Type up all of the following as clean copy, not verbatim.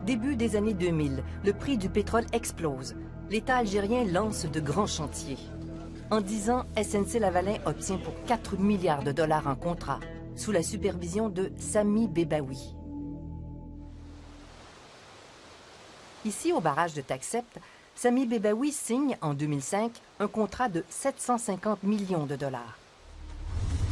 Début des années 2000, le prix du pétrole explose. L'État algérien lance de grands chantiers. En 10 ans, SNC-Lavalin obtient pour 4 milliards de dollars en contrat, sous la supervision de Sami Bebaoui. Ici, au barrage de Taxept, Sami Bebaoui signe, en 2005, un contrat de 750 millions de dollars.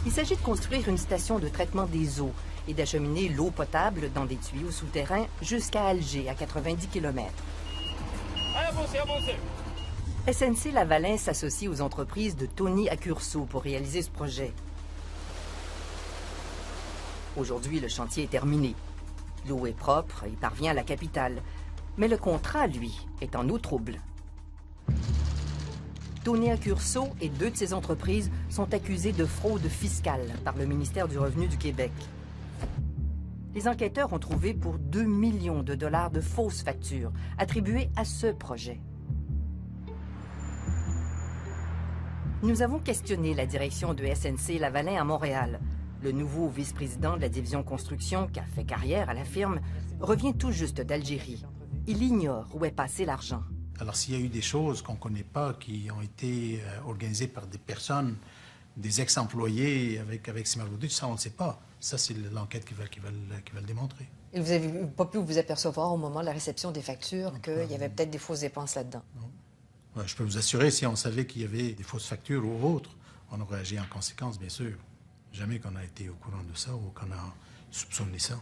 Il s'agit de construire une station de traitement des eaux et d'acheminer l'eau potable dans des tuyaux souterrains jusqu'à Alger, à 90 km. SNC-Lavalin s'associe aux entreprises de Tony Accurso pour réaliser ce projet. Aujourd'hui, le chantier est terminé. L'eau est propre et parvient à la capitale. Mais le contrat, lui, est en eau trouble. Tony Accurso et 2 de ses entreprises sont accusés de fraude fiscale par le ministère du Revenu du Québec. Les enquêteurs ont trouvé pour 2 millions de dollars de fausses factures attribuées à ce projet. Nous avons questionné la direction de SNC-Lavalin à Montréal. Le nouveau vice-président de la division construction, qui a fait carrière à la firme, revient tout juste d'Algérie. Il ignore où est passé l'argent. Alors s'il y a eu des choses qu'on ne connaît pas, qui ont été organisées par des personnes, des ex-employés avec Simargoudi, ça on ne sait pas. Ça c'est l'enquête qui va le démontrer. Et vous n'avez pas pu vous apercevoir au moment de la réception des factures qu'il y avait peut-être des fausses dépenses là-dedans? Non. Je peux vous assurer, si on savait qu'il y avait des fausses factures ou autres, on aurait agi en conséquence, bien sûr. Jamais qu'on a été au courant de ça ou qu'on a soupçonné ça.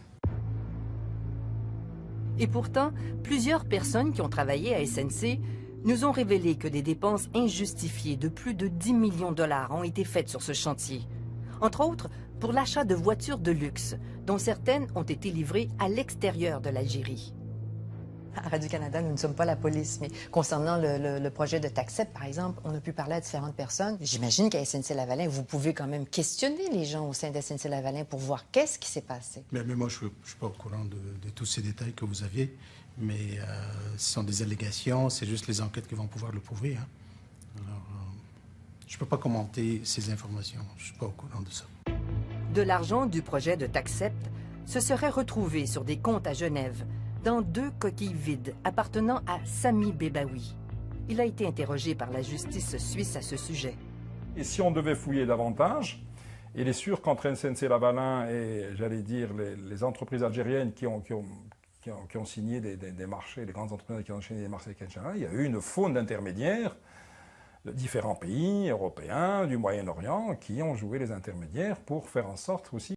Et pourtant, plusieurs personnes qui ont travaillé à SNC nous ont révélé que des dépenses injustifiées de plus de 10 millions de dollars ont été faites sur ce chantier. Entre autres, pour l'achat de voitures de luxe, dont certaines ont été livrées à l'extérieur de l'Algérie. À Radio-Canada, nous ne sommes pas la police, mais concernant le projet de Taxept, par exemple, on a pu parler à différentes personnes. J'imagine qu'à SNC-Lavalin, vous pouvez quand même questionner les gens au sein de SNC-Lavalin pour voir qu'est-ce qui s'est passé. Mais moi, je ne suis pas au courant de tous ces détails que vous aviez, mais ce sont des allégations, c'est juste les enquêtes qui vont pouvoir le prouver. Hein. Alors, je ne peux pas commenter ces informations, je ne suis pas au courant de ça. De l'argent du projet de Taxept se serait retrouvé sur des comptes à Genève, dans 2 coquilles vides appartenant à Sami Bebaoui. Il a été interrogé par la justice suisse à ce sujet. Et si on devait fouiller davantage, il est sûr qu'entre SNC-Lavalin et, j'allais dire, les entreprises algériennes qui ont signé des marchés, les grandes entreprises qui ont signé des marchés avec Canada, il y a eu une faune d'intermédiaires de différents pays européens, du Moyen-Orient, qui ont joué les intermédiaires pour faire en sorte aussi